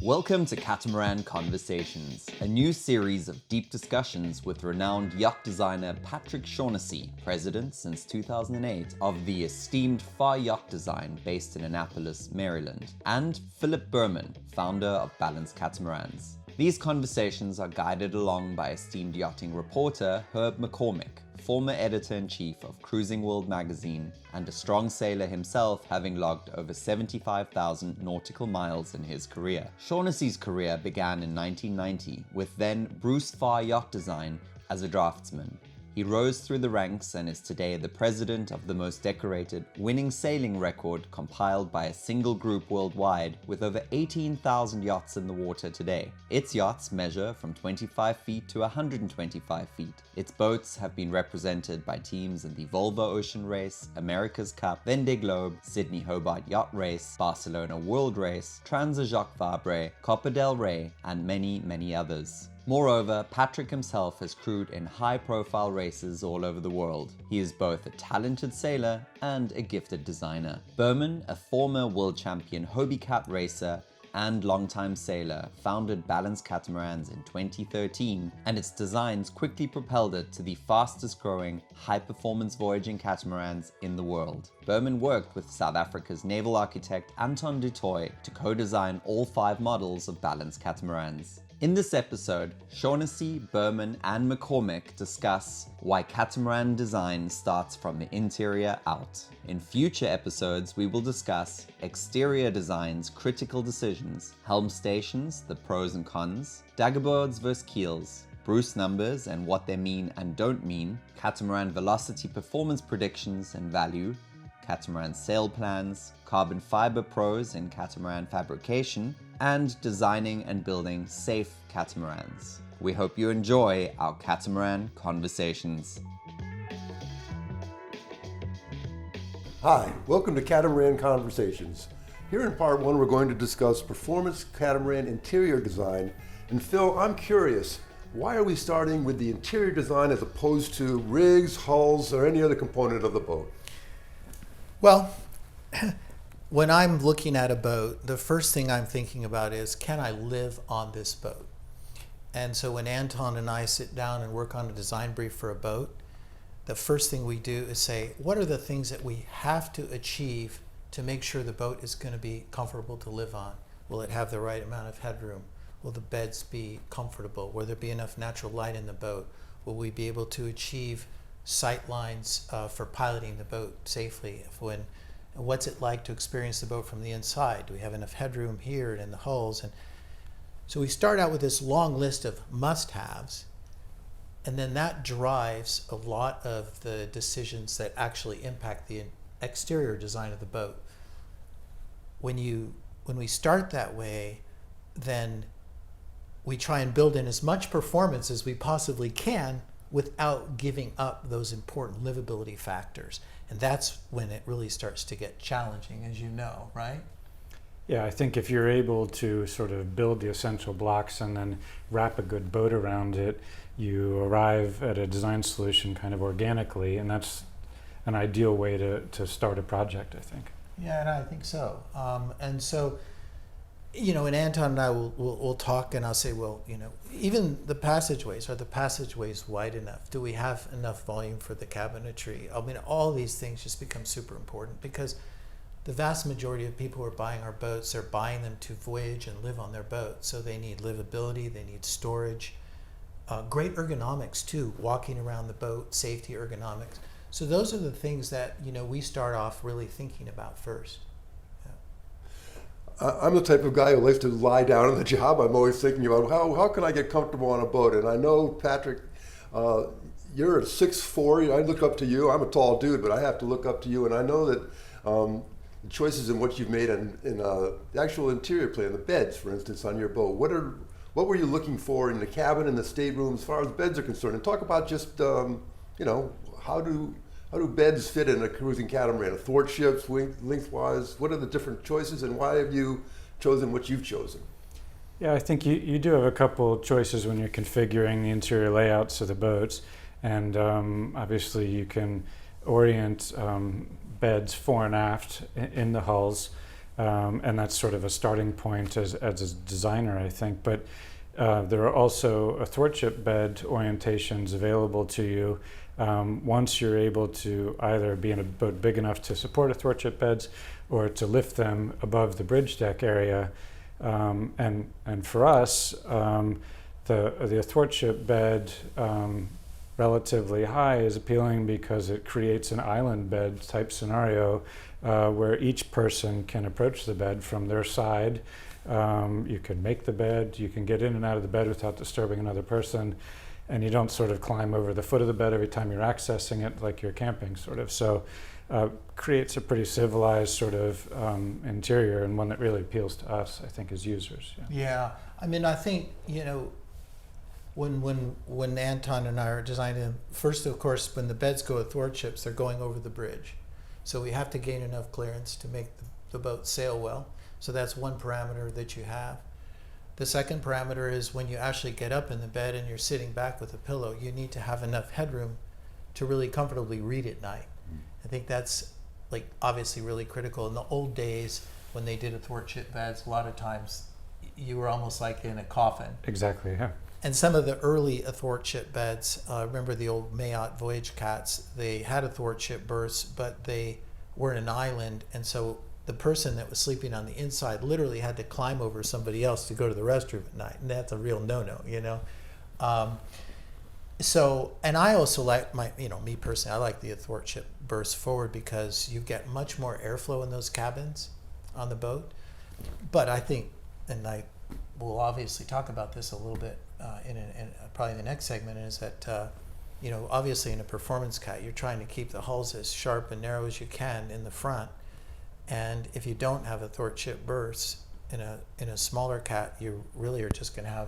Welcome to Catamaran Conversations, a new series of deep discussions with renowned yacht designer Patrick Shaughnessy, president since 2008 of the esteemed Farr Yacht Design based in Annapolis, Maryland, and Philip Berman, founder of Balance Catamarans. These conversations are guided along by esteemed yachting reporter Herb McCormick, former editor-in-chief of Cruising World magazine and a strong sailor himself, having logged over 75,000 nautical miles in his career. Shaughnessy's career began in 1990 with then Bruce Farr Yacht Design as a draftsman. He rose through the ranks and is today the president of the most decorated winning sailing record compiled by a single group worldwide with over 18,000 yachts in the water today. Its yachts measure from 25 feet to 125 feet. Its boats have been represented by teams in the Volvo Ocean Race, America's Cup, Vendée Globe, Sydney Hobart Yacht Race, Barcelona World Race, Trans Jacques Vabre, Copa del Rey, and many, many others. Moreover, Patrick himself has crewed in high-profile races all over the world. He is both a talented sailor and a gifted designer. Berman, a former world champion Hobie Cat racer and longtime sailor, founded Balance Catamarans in 2013, and its designs quickly propelled it to the fastest-growing, high-performance voyaging catamarans in the world. Berman worked with South Africa's naval architect Anton du Toit to co-design all 5 models of Balance Catamarans. In this episode, Shaughnessy, Berman, and McCormick discuss why catamaran design starts from the interior out. In future episodes, we will discuss exterior design's critical decisions, helm stations, the pros and cons, daggerboards versus keels, Bruce numbers and what they mean and don't mean, catamaran velocity performance predictions and value, catamaran sail plans, carbon fiber pros in catamaran fabrication, and designing and building safe catamarans. We hope you enjoy our Catamaran Conversations. Hi, welcome to Catamaran Conversations. Here in part 1, we're going to discuss performance catamaran interior design. And Phil, I'm curious, why are we starting with the interior design as opposed to rigs, hulls, or any other component of the boat? Well, when I'm looking at a boat, the first thing I'm thinking about is, can I live on this boat? And so when Anton and I sit down and work on a design brief for a boat, the first thing we do is say, what are the things that we have to achieve to make sure the boat is going to be comfortable to live on? Will it have the right amount of headroom? Will the beds be comfortable? Will there be enough natural light in the boat? Will we be able to achieve sightlines for piloting the boat safely? What's it like to experience the boat from the inside? Do we have enough headroom here and in the hulls? And so we start out with this long list of must-haves, and then that drives a lot of the decisions that actually impact the exterior design of the boat. When we start that way, then we try and build in as much performance as we possibly can without giving up those important livability factors. And that's when it really starts to get challenging, as you know, right? Yeah, I think if you're able to sort of build the essential blocks and then wrap a good boat around it, you arrive at a design solution kind of organically, and that's an ideal way to start a project, I think. Yeah, and I think so. And so, you know, and Anton and I will talk, and I'll say, well, you know, even the passageways, are the passageways wide enough? Do we have enough volume for the cabinetry? I mean, all these things just become super important because the vast majority of people who are buying our boats, they're buying them to voyage and live on their boat. So they need livability, they need storage, great ergonomics too, walking around the boat, safety ergonomics. So those are the things that, you know, we start off really thinking about first. I'm the type of guy who likes to lie down on the job. I'm always thinking about how can I get comfortable on a boat? And I know, Patrick, you're a 6'4". I look up to you. I'm a tall dude, but I have to look up to you. And I know that the choices in what you've made in the actual interior plan, the beds, for instance, on your boat. What were you looking for in the cabin and the stateroom as far as beds are concerned? And talk about just, you know, how do beds fit in a cruising catamaran? Athwartships, lengthwise, what are the different choices and why have you chosen what you've chosen? Yeah, I think you do have a couple choices when you're configuring the interior layouts of the boats. And obviously you can orient beds fore and aft in the hulls. and that's sort of a starting point as a designer, I think. But there are also athwartship bed orientations available to you once you're able to either be in a boat big enough to support athwartship beds or to lift them above the bridge deck area. And for us, the athwartship bed relatively high is appealing because it creates an island bed type scenario where each person can approach the bed from their side. You can make the bed, you can get in and out of the bed without disturbing another person, and you don't sort of climb over the foot of the bed every time you're accessing it like you're camping sort of. So creates a pretty civilized sort of interior, and one that really appeals to us, I think, as users. Yeah, I mean, I think, you know, when Anton and I are designing, first, of course, when the beds go athwartships, they're going over the bridge. So we have to gain enough clearance to make the boat sail well. So that's one parameter that you have. The second parameter is when you actually get up in the bed and you're sitting back with a pillow, you need to have enough headroom to really comfortably read at night. I think that's, like, obviously really critical. In the old days, when they did athwartship beds, a lot of times you were almost like in a coffin. Exactly, yeah. And some of the early athwartship beds, remember the old Mayotte Voyage cats, they had athwartship berths, but they were in an island, and so the person that was sleeping on the inside literally had to climb over somebody else to go to the restroom at night, and that's a real no-no, you know. So, and I also like me personally, I like the athwartship berths forward because you get much more airflow in those cabins on the boat. But I think, and I will obviously talk about this a little bit in probably in the next segment, is that obviously in a performance cat, you're trying to keep the hulls as sharp and narrow as you can in the front. And if you don't have athwartship berths in a smaller cat, you really are just going to have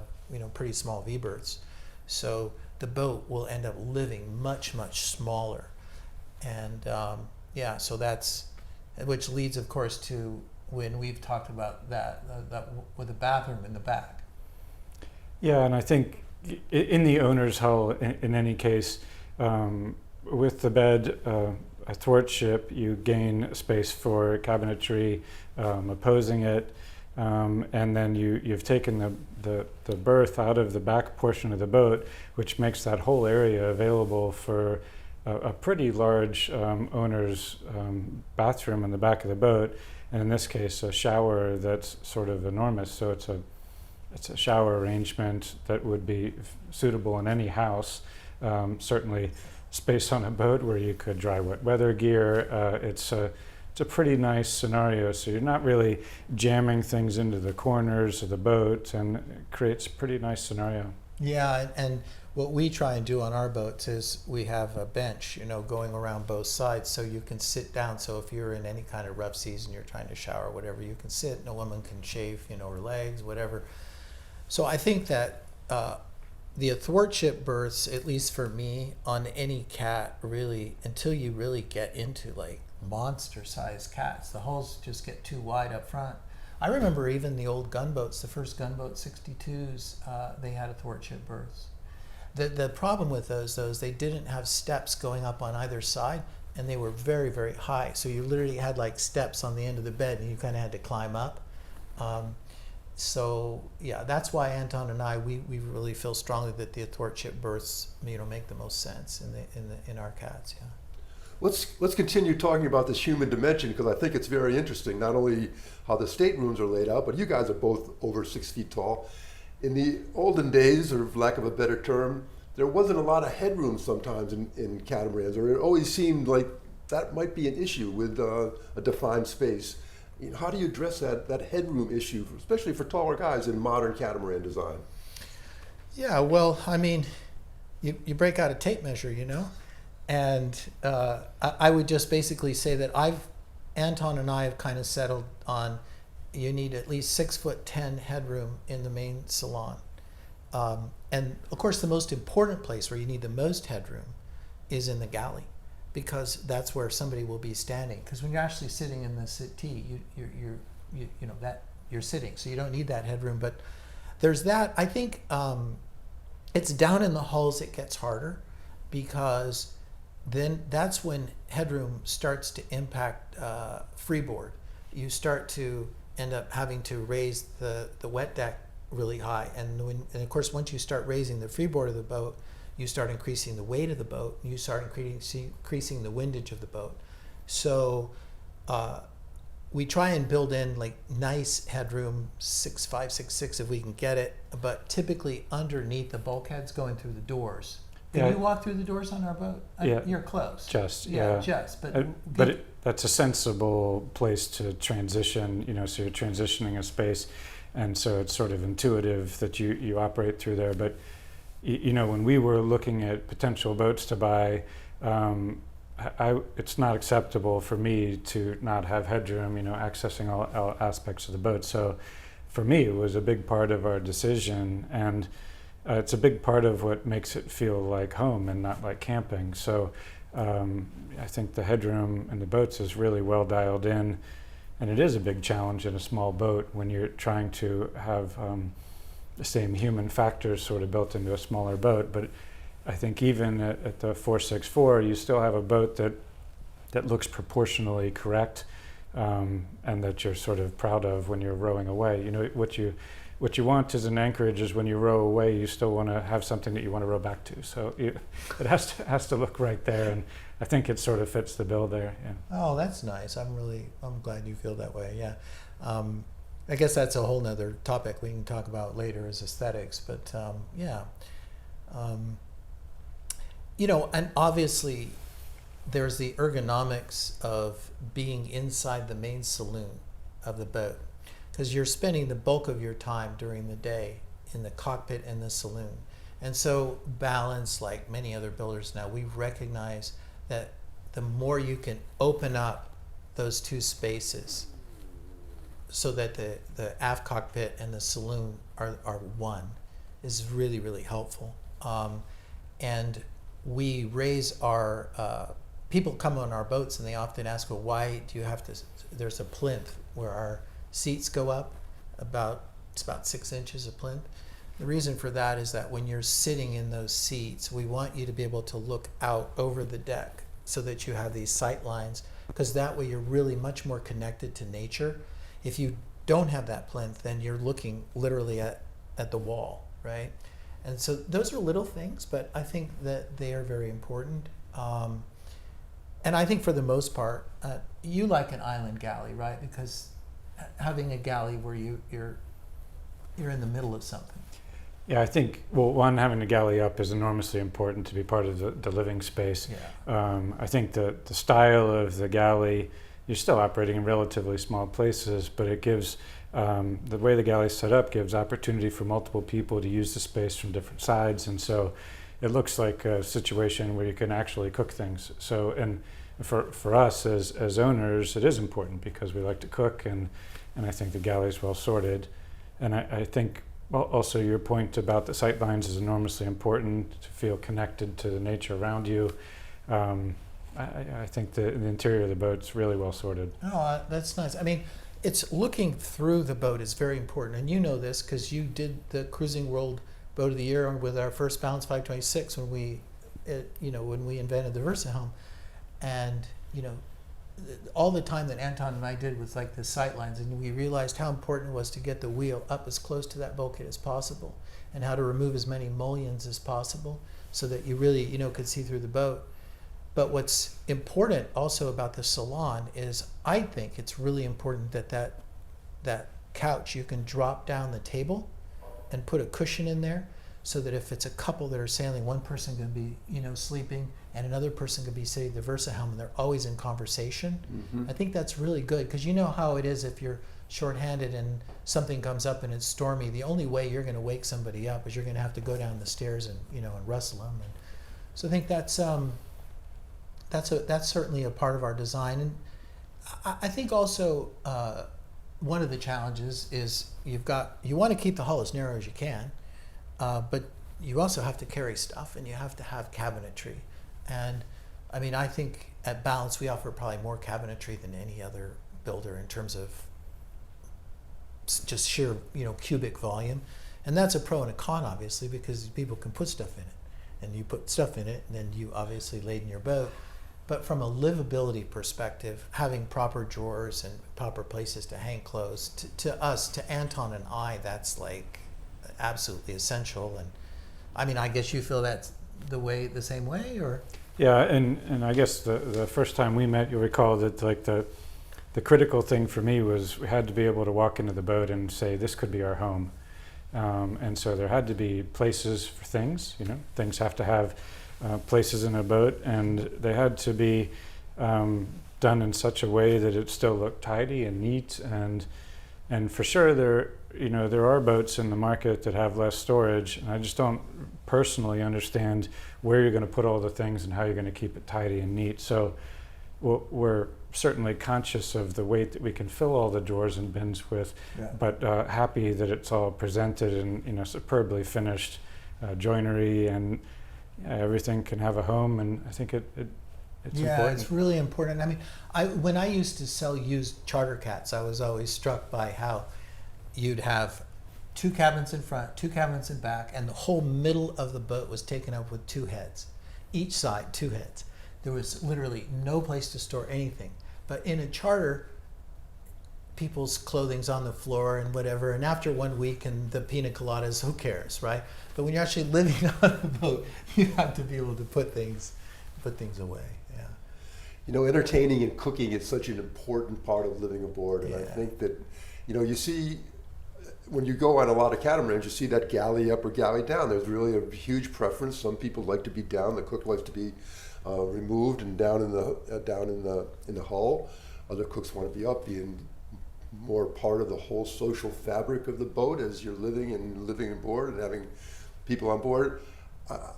pretty small V berths. So the boat will end up living much, much smaller. And so that's, which leads, of course, to when we've talked about that with the bathroom in the back. Yeah, and I think in the owner's hull, in any case, with the bed athwartship, you gain space for cabinetry opposing it, and then you've taken the berth out of the back portion of the boat, which makes that whole area available for a pretty large owner's bathroom in the back of the boat, and in this case a shower that's sort of enormous. So it's a shower arrangement that would be suitable in any house. Certainly space on a boat where you could dry wet weather gear. It's a pretty nice scenario, so you're not really jamming things into the corners of the boat, and it creates a pretty nice scenario. Yeah, and what we try and do on our boats is we have a bench, going around both sides so you can sit down. So if you're in any kind of rough season, you're trying to shower, whatever, you can sit, and a woman can shave, her legs, whatever. So I think that the athwartship berths, at least for me, on any cat, really, until you really get into like monster-sized cats, the hulls just get too wide up front. I remember even the old gunboats, the first gunboat 62s, they had athwartship berths. The problem with those, they didn't have steps going up on either side, and they were very, very high. So you literally had like steps on the end of the bed, and you kind of had to climb up. So yeah, that's why Anton and I we really feel strongly that the athwartship berths make the most sense in our cats. Yeah. Let's continue talking about this human dimension, because I think it's very interesting. Not only how the staterooms are laid out, but you guys are both over 6 feet tall. In the olden days, or for lack of a better term, there wasn't a lot of headroom sometimes in catamarans, or it always seemed like that might be an issue with a defined space. How do you address that headroom issue, especially for taller guys in modern catamaran design? Yeah, well, I mean, you break out a tape measure, and I would just basically say that Anton and I have kind of settled on you need at least 6'10" headroom in the main salon. And of course, the most important place where you need the most headroom is in the galley, because that's where somebody will be standing. Because when you're actually sitting in the settee, you're sitting, so you don't need that headroom. But there's that. I think it's down in the hulls it gets harder, because then that's when headroom starts to impact freeboard. you start to end up having to raise the wet deck really high. And of course, once you start raising the freeboard of the boat, you start increasing the weight of the boat, you start increasing the windage of the boat. So we try and build in like nice headroom, 6'5", 6'6" if we can get it, but typically underneath the bulkheads going through the doors. Can you walk through the doors on our boat? Yeah. You're close. Just. But That's a sensible place to transition, so you're transitioning a space, and so it's sort of intuitive that you operate through there. But, when we were looking at potential boats to buy, it's not acceptable for me to not have headroom, accessing all aspects of the boat. So for me, it was a big part of our decision, and it's a big part of what makes it feel like home and not like camping. So I think the headroom in the boats is really well dialed in, and it is a big challenge in a small boat when you're trying to have the same human factors sort of built into a smaller boat. But I think even at the 464, you still have a boat that looks proportionally correct, and that you're sort of proud of when you're rowing away. What you want as an anchorage is when you row away, you still want to have something that you want to row back to. So it has to look right there, and I think it sort of fits the bill there. Yeah. Oh, that's nice. I'm glad you feel that way. Yeah. I guess that's a whole nother topic we can talk about later, is aesthetics. But yeah. And obviously there's the ergonomics of being inside the main saloon of the boat, because you're spending the bulk of your time during the day in the cockpit and the saloon. And so Balance, like many other builders now, we recognize that the more you can open up those two spaces so that the aft cockpit and the saloon are one is really, really helpful. And we raise our, people come on our boats and they often ask, well, why do you have to, there's a plinth where our seats go up it's about 6 inches of plinth. The reason for that is that when you're sitting in those seats, we want you to be able to look out over the deck so that you have these sight lines, because that way you're really much more connected to nature. If you don't have that plinth, then you're looking literally at the wall, right? And so those are little things, but I think that they are very important. And I think for the most part, you like an island galley, right? Because having a galley where you're in the middle of something. Yeah, I think, one, having the galley up is enormously important to be part of the living space. Yeah. I think the style of the galley, you're still operating in relatively small places, but it gives, the way the galley is set up gives opportunity for multiple people to use the space from different sides. And so it looks like a situation where you can actually cook things. So, and for us as owners, it is important because we like to cook, and I think the galley is well sorted. And I think also your point about the sightlines is enormously important, to feel connected to the nature around you. I think the interior of the boat's really well sorted. Oh, that's nice. I mean, it's looking through the boat is very important, and you know this because you did the Cruising World Boat of the Year with our first Balance 526 when we invented the VersaHelm, and all the time that Anton and I did with like the sightlines, and we realized how important it was to get the wheel up as close to that bulkhead as possible, and how to remove as many mullions as possible so that you really could see through the boat. But what's important also about the salon is I think it's really important that couch, you can drop down the table and put a cushion in there, so that if it's a couple that are sailing, one person can be sleeping and another person could be sitting at the VersaHelm, and they're always in conversation. Mm-hmm. I think that's really good, because you know how it is if you're shorthanded and something comes up and it's stormy. The only way you're going to wake somebody up is you're going to have to go down the stairs and and rustle them. And so I think that's certainly a part of our design. And I think also one of the challenges is you want to keep the hull as narrow as you can, but you also have to carry stuff, and you have to have cabinetry. And I mean, I think at Balance we offer probably more cabinetry than any other builder in terms of just sheer cubic volume. And that's a pro and a con, obviously, because people can put stuff in it, and you put stuff in it, and then you obviously laden your boat. But from a livability perspective, having proper drawers and proper places to hang clothes, to us, to Anton and I, that's like absolutely essential. And I mean, I guess you feel that's the same way, or? Yeah, and I guess the first time we met, you'll recall that like the critical thing for me was we had to be able to walk into the boat and say, this could be our home. And so there had to be places for things, things have to have places in a boat, and they had to be done in such a way that it still looked tidy and neat. And for sure there are boats in the market that have less storage, and I just don't personally understand where you're going to put all the things and how you're going to keep it tidy and neat. So we're certainly conscious of the weight that we can fill all the drawers and bins with, but happy that it's all presented in superbly finished joinery, and everything can have a home. And I think it's important. It's really important. I mean, when I used to sell used charter cats, I was always struck by how you'd have 2 cabins in front, 2 cabins in back, and the whole middle of the boat was taken up with 2 heads. Each side, 2 heads. There was literally no place to store anything. But in a charter, people's clothing's on the floor and whatever, and after 1 week and the pina coladas, who cares, right? But when you're actually living on a boat, you have to be able to put things away. Yeah. Entertaining and cooking is such an important part of living aboard, and I think that, you see, when you go on a lot of catamarans, you see that galley up or galley down. There's really a huge preference. Some people like to be down. The cook likes to be removed and down in the hull. Other cooks want to be up, being more part of the whole social fabric of the boat as you're living aboard and having people on board.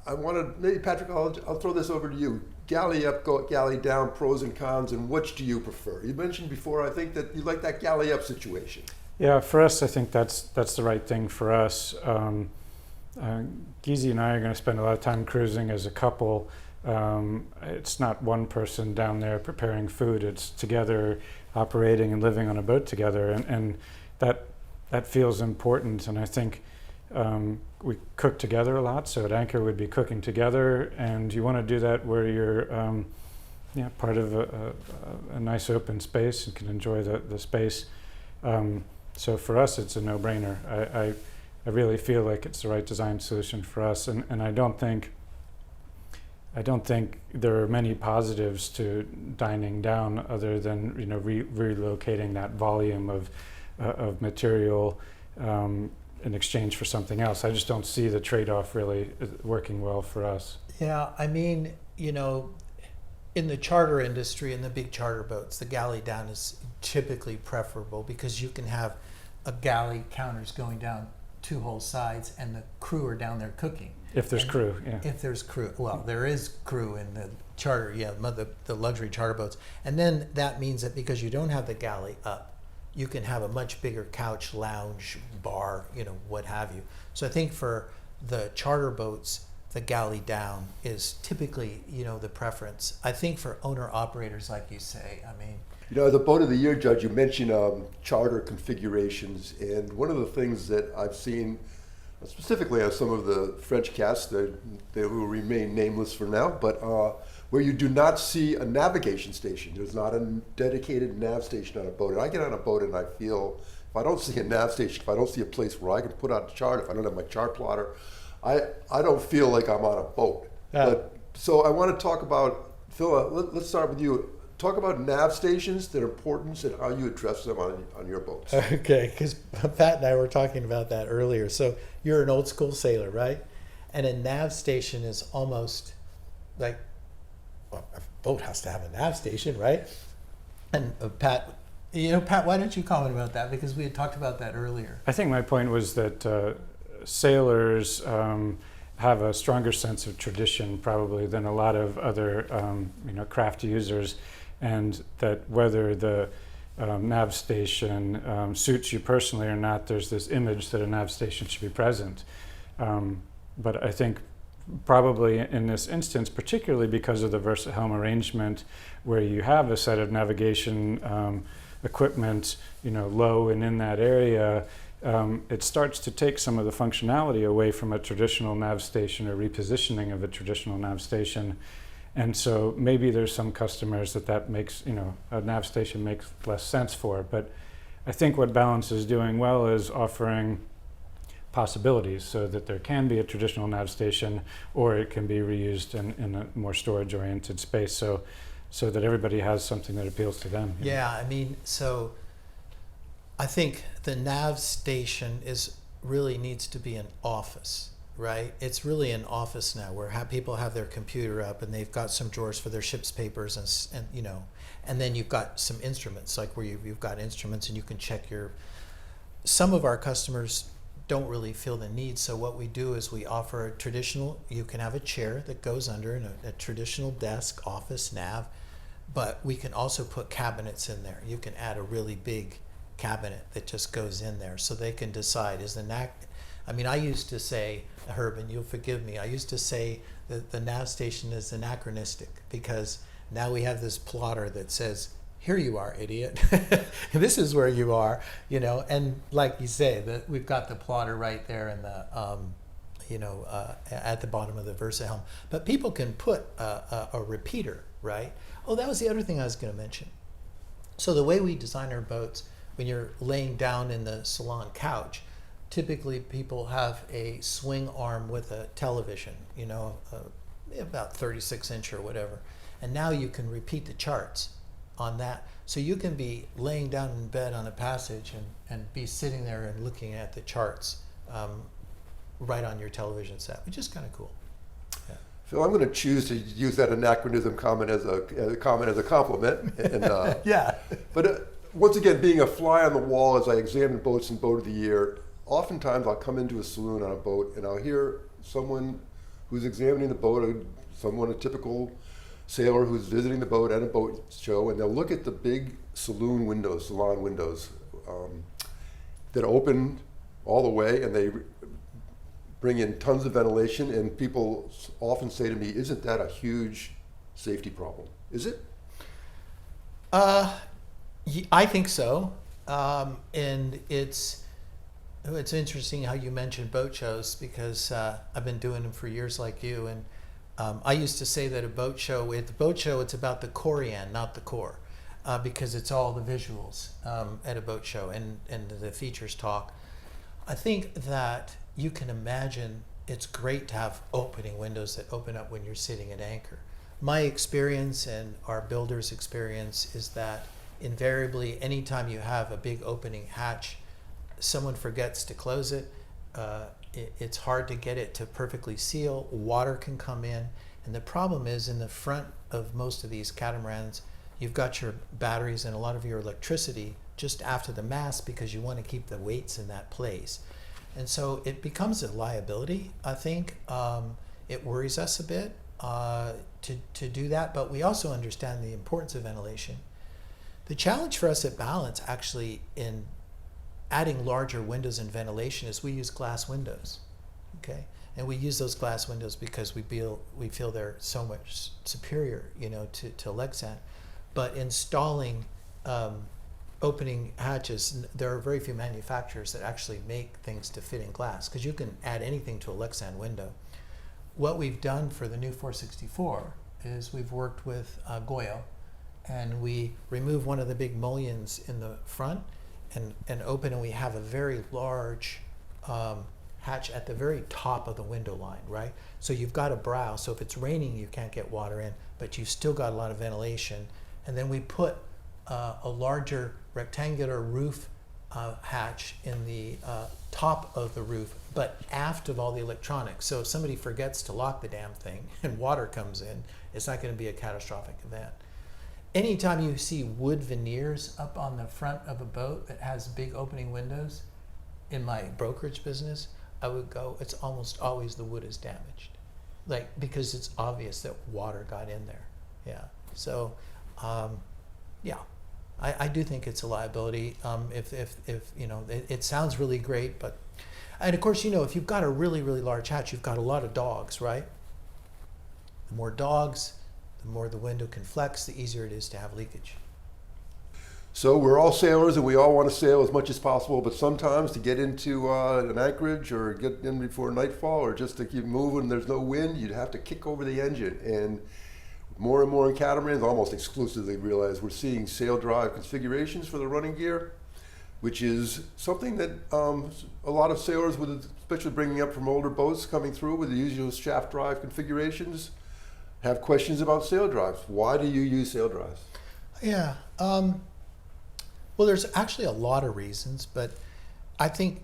I want to, maybe Patrick, I'll throw this over to you. Galley up, galley down, pros and cons, and which do you prefer? You mentioned before, I think, that you like that galley up situation. Yeah, for us, I think that's the right thing for us. Geezy and I are going to spend a lot of time cruising as a couple. It's not one person down there preparing food. It's together operating and living on a boat together, and that feels important. And I think we cook together a lot, so at Anchor we'd be cooking together, and you want to do that where you're part of a nice open space and can enjoy the space. So for us, it's a no-brainer. I really feel like it's the right design solution for us, and I don't think there are many positives to dining down other than relocating that volume of material in exchange for something else. I just don't see the trade-off really working well for us. Yeah, I mean, in the charter industry, in the big charter boats, the galley down is typically preferable because you can have a galley counters going down 2 whole sides and the crew are down there cooking. If there's crew, yeah. If there's crew. Well, there is crew in the charter, the luxury charter boats. And then that means that because you don't have the galley up, you can have a much bigger couch, lounge, bar, what have you. So I think for the charter boats, the galley down is typically, the preference. I think for owner-operators, like you say, the Boat of the Year judge, you mentioned charter configurations, and one of the things that I've seen, specifically on some of the French casts, they will remain nameless for now, but where you do not see a navigation station. There's not a dedicated nav station on a boat. And I get on a boat and I feel, if I don't see a nav station, if I don't see a place where I can put out a chart, if I don't have my chart plotter, I don't feel like I'm on a boat. So I want to talk about, Phil, let's start with you. Talk about nav stations, their importance, and how you address them on your boats. Okay, because Pat and I were talking about that earlier. So you're an old school sailor, right? And a nav station is almost like, a boat has to have a nav station, right? And Pat, why don't you comment about that? Because we had talked about that earlier. I think my point was that sailors have a stronger sense of tradition probably than a lot of other craft users, and that whether the nav station suits you personally or not, there's this image that a nav station should be present. But I think probably in this instance, particularly because of the VersaHelm arrangement, where you have a set of navigation equipment, low and in that area, it starts to take some of the functionality away from a traditional nav station or repositioning of a traditional nav station. And so maybe there's some customers that makes, a nav station makes less sense for. But I think what Balance is doing well is offering possibilities so that there can be a traditional nav station, or it can be reused in a more storage-oriented space, so that everybody has something that appeals to them. Yeah, I mean, so I think the nav station really needs to be an office, right? It's really an office now where people have their computer up and they've got some drawers for their ship's papers and then you've got some instruments, like where you've got instruments and you can check some of our customers don't really feel the need. So what we do is we offer you can have a chair that goes under a traditional desk, office, nav, but we can also put cabinets in there. You can add a really big cabinet that just goes in there so they can decide I used to say, Herb, and you'll forgive me, I used to say that the nav station is anachronistic because now we have this plotter that says, here you are, idiot. This is where you are, and like you say, we've got the plotter right there in the, at the bottom of the Versa-helm. But people can put a repeater, right? Oh, that was the other thing I was going to mention. So the way we design our boats, when you're laying down in the salon couch, typically people have a swing arm with a television, about 36-inch or whatever. And now you can repeat the charts on that. So you can be laying down in bed on a passage and be sitting there and looking at the charts right on your television set, which is kind of cool. Yeah. Phil, I'm going to choose to use that anachronism comment as a compliment. And, yeah. But once again, being a fly on the wall as I examine boats and boat of the year, oftentimes I'll come into a saloon on a boat and I'll hear someone who's examining the boat, a typical sailor who's visiting the boat at a boat show, and they'll look at the big salon windows that open all the way, and they bring in tons of ventilation, and people often say to me, isn't that a huge safety problem? Is it? I think so. And it's interesting how you mentioned boat shows because I've been doing them for years like you, and I used to say that at the boat show, it's about the corian, not the core, because it's all the visuals at a boat show and the features talk. I think that you can imagine it's great to have opening windows that open up when you're sitting at anchor. My experience and our builder's experience is that invariably, anytime you have a big opening hatch, someone forgets to close it. It's hard to get it to perfectly seal. Water can come in. And the problem is in the front of most of these catamarans, you've got your batteries and a lot of your electricity just after the mast because you want to keep the weights in that place. And so it becomes a liability, I think. It worries us a bit to do that, but we also understand the importance of ventilation. The challenge for us at Balance actually in adding larger windows and ventilation is we use glass windows, okay? And we use those glass windows because we feel they're so much superior, to Lexan. But installing opening hatches, there are very few manufacturers that actually make things to fit in glass because you can add anything to a Lexan window. What we've done for the new 464 is we've worked with Goyo, and we remove one of the big mullions in the front and open, and we have a very large hatch at the very top of the window line, right? So you've got a brow, so if it's raining you can't get water in, but you've still got a lot of ventilation. And then we put a larger rectangular roof hatch in the top of the roof, but aft of all the electronics. So if somebody forgets to lock the damn thing and water comes in, it's not going to be a catastrophic event. Anytime you see wood veneers up on the front of a boat that has big opening windows, in my brokerage business, I would go, it's almost always the wood is damaged. Because it's obvious that water got in there. Yeah. So, I do think it's a liability. If it sounds really great, but, and of course, if you've got a really, really large hatch, you've got a lot of dogs, right? The more dogs, the more the window can flex, the easier it is to have leakage. So we're all sailors and we all want to sail as much as possible, but sometimes to get into an anchorage or get in before nightfall or just to keep moving, there's no wind, you'd have to kick over the engine. And more and more in catamarans, almost exclusively realize we're seeing sail drive configurations for the running gear, which is something that a lot of sailors, especially bringing up from older boats coming through with the usual shaft drive configurations, have questions about sail drives. Why do you use sail drives? Yeah. Well, there's actually a lot of reasons, but I think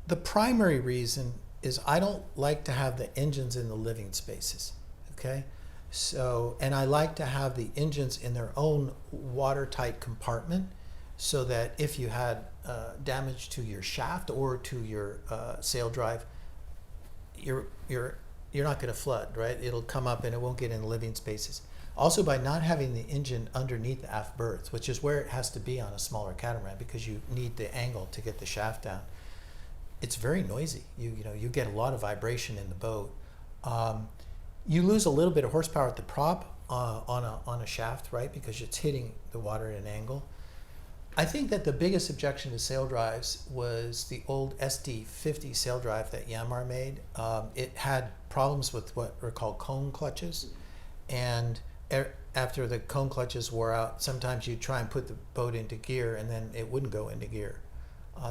the primary reason is I don't like to have the engines in the living spaces, okay? So, and I like to have the engines in their own watertight compartment so that if you had damage to your shaft or to your sail drive, you're not going to flood, right? It'll come up and it won't get in the living spaces. Also, by not having the engine underneath the aft berths, which is where it has to be on a smaller catamaran because you need the angle to get the shaft down, it's very noisy. You get a lot of vibration in the boat. You lose a little bit of horsepower at the prop on a shaft, right? Because it's hitting the water at an angle. I think that the biggest objection to sail drives was the old SD50 sail drive that Yanmar made. It had problems with what are called cone clutches, and after the cone clutches wore out, sometimes you'd try and put the boat into gear and then it wouldn't go into gear.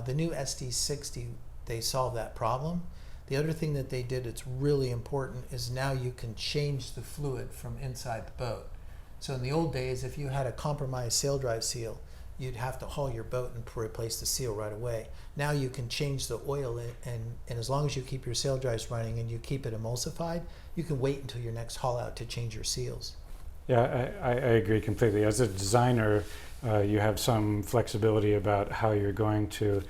The new SD60, they solved that problem. The other thing that they did that's really important is now you can change the fluid from inside the boat. So in the old days, if you had a compromised sail drive seal, you'd have to haul your boat and replace the seal right away. Now you can change the oil and as long as you keep your sail drives running and you keep it emulsified, you can wait until your next haul out to change your seals. Yeah, I agree completely. As a designer, you have some flexibility about how you're going to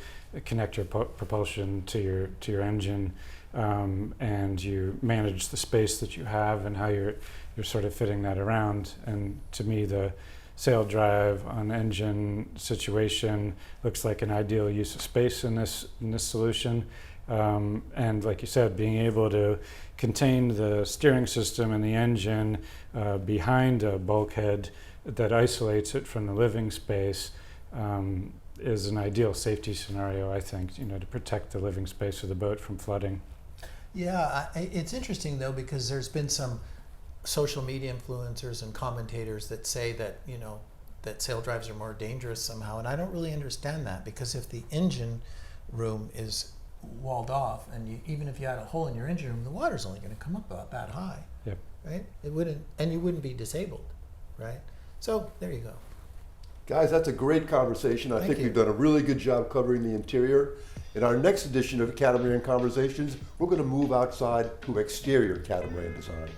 connect your propulsion to your engine, and you manage the space that you have and how you're sort of fitting that around. And to me, the sail drive on engine situation looks like an ideal use of space in this solution. And like you said, being able to contain the steering system and the engine behind a bulkhead that isolates it from the living space is an ideal safety scenario, I think, to protect the living space of the boat from flooding. Yeah, it's interesting though, because there's been some social media influencers and commentators that say that, that sail drives are more dangerous somehow. And I don't really understand that, because if the engine room is walled off and even if you had a hole in your engine room, the water's only going to come up about that high. Yep. Right? It wouldn't, and you wouldn't be disabled, right? So there you go. Guys, that's a great conversation. I think we've done a really good job covering the interior. In our next edition of Catamaran Conversations, we're going to move outside to exterior catamaran design.